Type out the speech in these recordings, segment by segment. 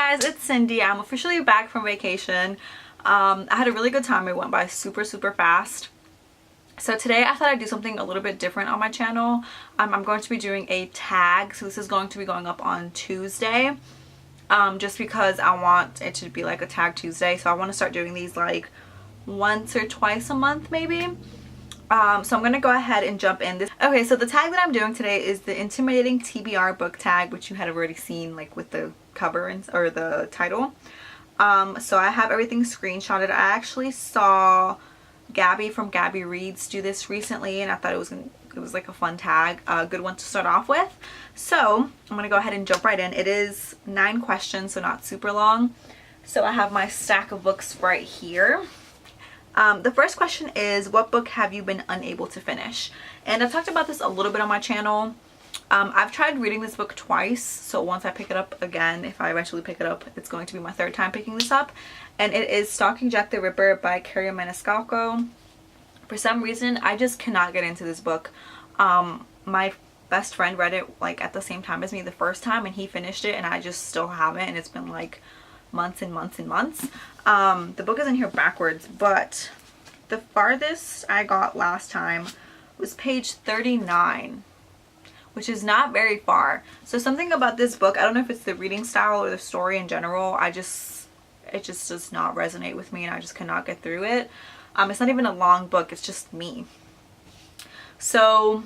guys, it's Cindy. I'm officially back from vacation. I had a really good time. It went by super fast. So today I thought I'd do something a little bit different on my channel. I'm going to be doing a tag. So this is going to be going up on Tuesday. Just because I want it to be like a tag Tuesday. So I want to start doing these like once or twice a month maybe. So I'm going to go ahead and jump in. Okay, so the tag that I'm doing today is the intimidating TBR book tag, which you had already seen like with the cover or the title. So I have everything screenshotted. I actually saw Gabby from Gabby Reads do this recently, and I thought it was like a fun tag, a good one to start off with. So I'm gonna go ahead and jump right in. It is 9 questions, so not super long. So I have my stack of books right here. The first question is, what book have you been unable to finish? And I've talked about this a little bit on my channel. I've tried reading this book twice, so once I pick it up again, if I eventually pick it up, it's going to be my 3rd time picking this up. And it is Stalking Jack the Ripper by Carrie Maniscalco. For some reason, I just cannot get into this book. My best friend read it like at the same time as me the first time, and he finished it, and I just still haven't, and it's been like months and months and months. The book is in here backwards, but the farthest I got last time was page 39. Which is not very far. So something about this book, I don't know if it's the reading style or the story in general, it just does not resonate with me, and I just cannot get through it. It's not even a long book, it's just me. So,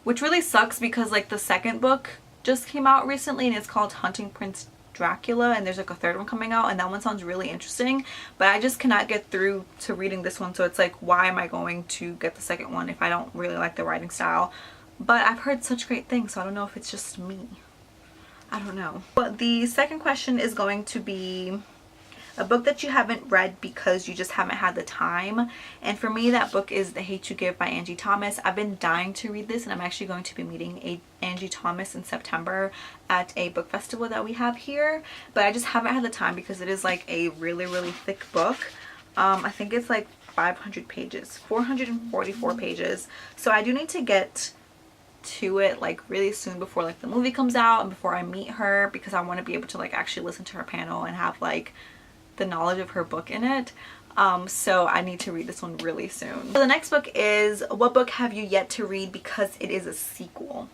which really sucks because like the second book just came out recently, and it's called Hunting Prince Dracula, and there's like a 3rd one coming out, and that one sounds really interesting, but I just cannot get through to reading this one. So it's like, why am I going to get the second one if I don't really like the writing style? But I've heard such great things, so I don't know if it's just me. I don't know. But the second question is going to be a book that you haven't read because you just haven't had the time. And for me, that book is The Hate You Give by Angie Thomas. I've been dying to read this, and I'm actually going to be meeting Angie Thomas in September at a book festival that we have here. But I just haven't had the time because it is like a really thick book. I think it's like 500 pages, 444 pages. So I do need to get to it like really soon before like the movie comes out and before I meet her, because I want to be able to like actually listen to her panel and have like the knowledge of her book in it. So I need to read this one really soon. So the next book is, what book have you yet to read because it is a sequel?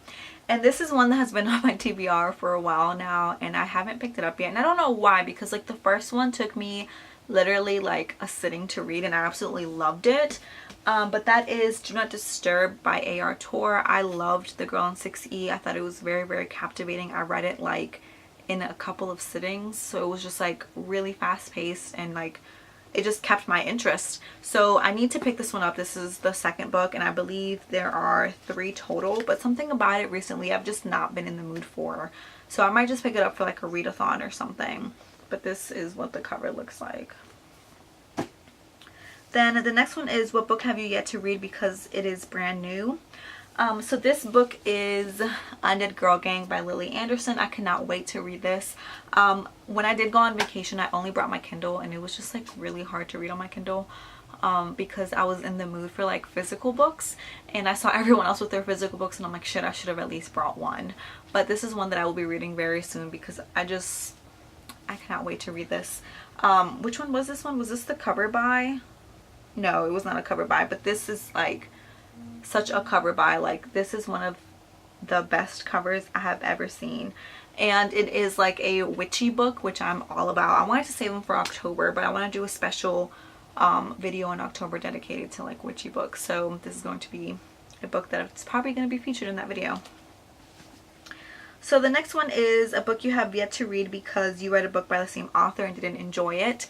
And this is one that has been on my TBR for a while now, and I haven't picked it up yet. And I don't know why, because like the first one took me literally like a sitting to read, and I absolutely loved it. But that is Do Not Disturb by A.R. Torre. I loved The Girl in 6E. I thought it was very captivating. I read it like in a couple of sittings, so it was just like really fast paced, and like it just kept my interest. So I need to pick this one up. This is the 2nd book, and I believe there are 3 total, but something about it recently I've just not been in the mood for. So I might just pick it up for like a readathon or something. But this is what the cover looks like. Then the next one is, what book have you yet to read because it is brand new? So this book is Undead Girl Gang by Lily Anderson. I cannot wait to read this. When I did go on vacation, I only brought my Kindle, and it was just like really hard to read on my Kindle because I was in the mood for like physical books, and I saw everyone else with their physical books, and I'm like, shit, I should have at least brought one. But this is one that I will be reading very soon because I cannot wait to read this. Which one was this one? Was this the cover by? No, it was not a cover by, but this is like such a cover by. Like, this is one of the best covers I have ever seen, and it is like a witchy book, which I'm all about. I wanted to save them for October, but I want to do a special video in October dedicated to like witchy books, so this is going to be a book that's probably going to be featured in that video. So the next one is a book you have yet to read because you read a book by the same author and didn't enjoy it.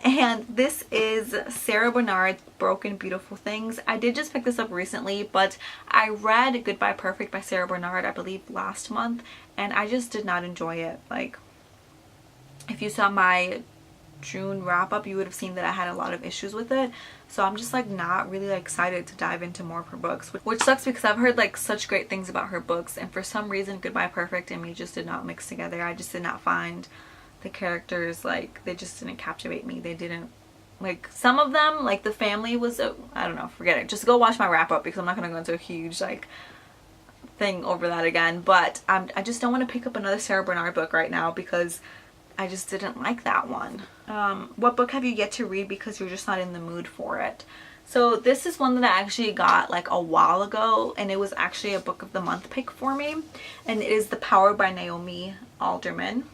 And this is Sarah Bernard's Broken Beautiful Things. I did just pick this up recently, but I read Goodbye Perfect by Sarah Bernard, I believe last month, and I just did not enjoy it. Like, if you saw my June wrap up, you would have seen that I had a lot of issues with it. So I'm just like not really excited to dive into more of her books, which sucks because I've heard like such great things about her books, and for some reason Goodbye Perfect and me just did not mix together. I just did not find the characters, like, they just didn't captivate me. They didn't, like, some of them, like the family was, I don't know, forget it. Just go watch my wrap up because I'm not going to go into a huge like thing over that again, but I just don't want to pick up another Sarah Bernard book right now because I just didn't like that one. What book have you yet to read because you're just not in the mood for it? So this is one that I actually got like a while ago, and it was actually a book of the month pick for me, and it is The Power by Naomi Alderman.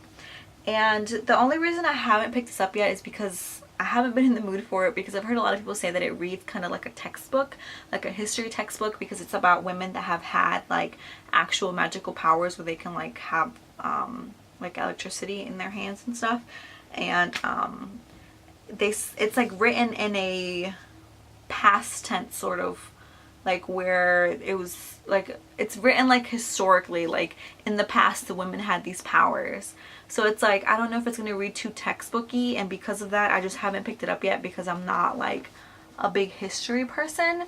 And the only reason I haven't picked this up yet is because I haven't been in the mood for it, because I've heard a lot of people say that it reads kind of like a textbook, like a history textbook, because it's about women that have had like actual magical powers where they can like have like electricity in their hands and stuff. And it's like written in a past tense sort of, like where it was like, it's written like historically, like in the past the women had these powers. So it's like, I don't know if it's going to read too textbooky, and because of that I just haven't picked it up yet because I'm not like a big history person.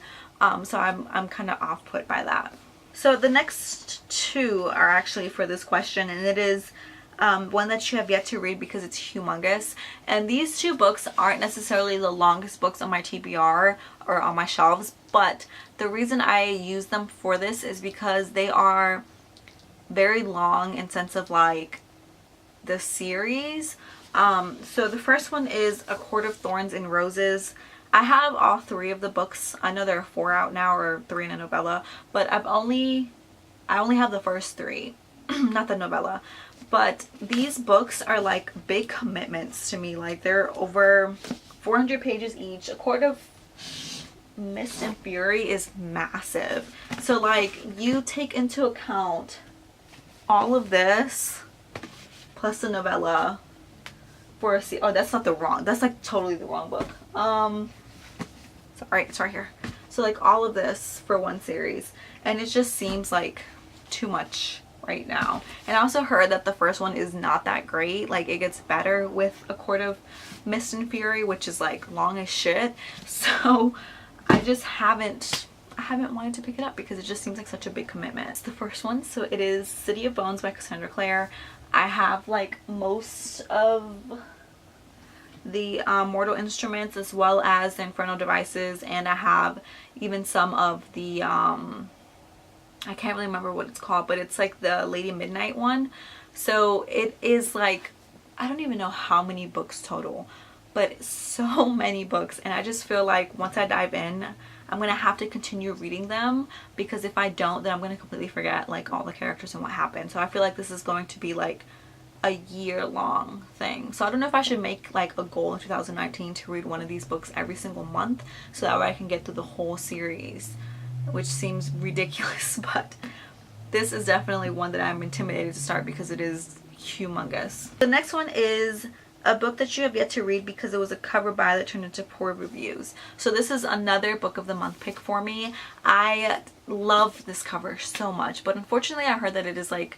So I'm kind of off put by that. So the next two are actually for this question, and it is one that you have yet to read because it's humongous. And these two books aren't necessarily the longest books on my TBR or on my shelves, but the reason I use them for this is because they are very long in sense of like the series. So the first one is A Court of Thorns and Roses. I have all three of the books. I know there are 4 out now, or 3 in a novella, but I only have the first 3, not the novella. But these books are like big commitments to me. Like they're over 400 pages each. A Court of Mist and Fury is massive. So like you take into account all of this plus the novella for a oh, that's not the wrong, that's like totally the wrong book. Sorry, it's right here. So like all of this for one series, and it just seems like too much right now. And I also heard that the first one is not that great. Like it gets better with A Court of Mist and Fury, which is like long as shit. So I just haven't wanted to pick it up because it just seems like such a big commitment. It's the first one, so it is City of Bones by Cassandra Clare. I have like most of the Mortal Instruments as well as the Infernal Devices, and I have even some of the I can't really remember what it's called, but it's like the Lady Midnight one. So it is like, I don't even know how many books total, but so many books. And I just feel like once I dive in, I'm gonna have to continue reading them, because if I don't, then I'm gonna completely forget like all the characters and what happened. So I feel like this is going to be like a year-long thing. So I don't know if I should make like a goal in 2019 to read one of these books every single month, so that way I can get through the whole series, which seems ridiculous, but this is definitely one that I'm intimidated to start because it is humongous. The next one is a book that you have yet to read because it was a cover buy that turned into poor reviews. So this is another book of the month pick for me. I love this cover so much, but unfortunately I heard that it is like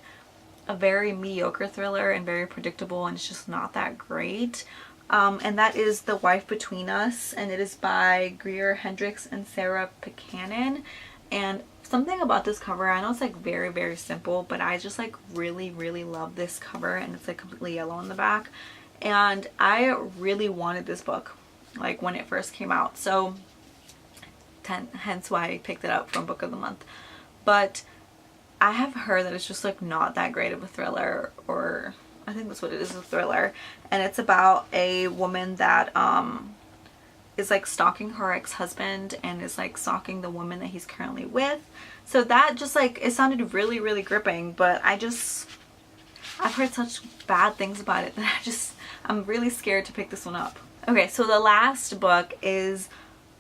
a very mediocre thriller and very predictable, and it's just not that great. And that is The Wife Between Us, and it is by Greer Hendricks and Sarah Buchanan. And something about this cover, I know it's like very, very simple, but I just like really, really love this cover, and it's like completely yellow on the back. And I really wanted this book like when it first came out, so hence why I picked it up from Book of the Month. But I have heard that it's just like not that great of a thriller, or I think that's what it is, a thriller. And it's about a woman that is like stalking her ex-husband and is like stalking the woman that he's currently with. So that just like, it sounded really, really gripping, but I've heard such bad things about it that I'm really scared to pick this one up. Okay, so the last book is,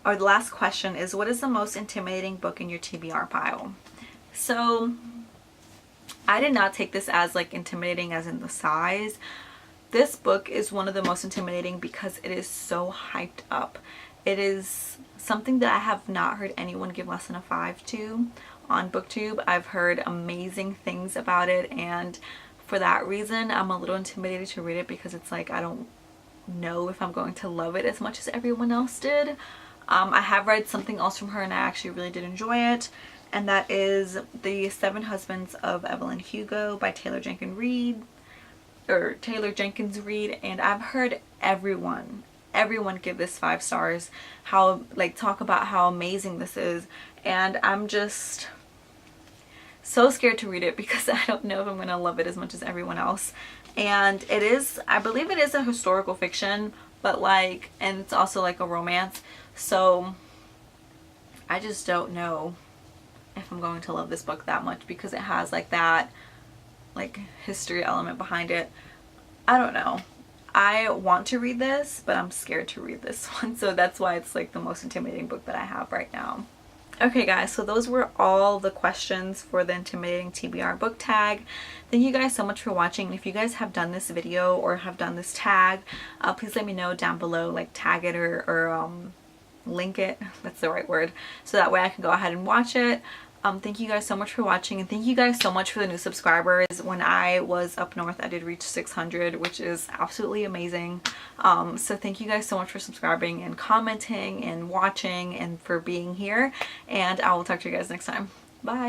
or the last question is, what is the most intimidating book in your TBR pile? So I did not take this as like intimidating as in the size. This book is one of the most intimidating because it is so hyped up. It is something that I have not heard anyone give less than a 5 to on BookTube. I've heard amazing things about it, and for that reason I'm a little intimidated to read it, because it's like I don't know if I'm going to love it as much as everyone else did. I have read something else from her and I actually really did enjoy it, and that is The 7 Husbands of Evelyn Hugo by Taylor Jenkins Reid, and I've heard everyone give this 5 stars, how like talk about how amazing this is, and I'm just so scared to read it because I don't know if I'm going to love it as much as everyone else. And it is, I believe it is a historical fiction, but like, and it's also like a romance. So I just don't know if I'm going to love this book that much because it has like that like history element behind it. I don't know. I want to read this, but I'm scared to read this one. So that's why it's like the most intimidating book that I have right now. Okay guys, so those were all the questions for the intimidating TBR book tag. Thank you guys so much for watching. If you guys have done this video or have done this tag, please let me know down below, like tag it or link it, that's the right word, so that way I can go ahead and watch it. Thank you guys so much for watching, and thank you guys so much for the new subscribers. When I was up north, I did reach 600, which is absolutely amazing. So thank you guys so much for subscribing and commenting and watching and for being here, and I will talk to you guys next time. Bye!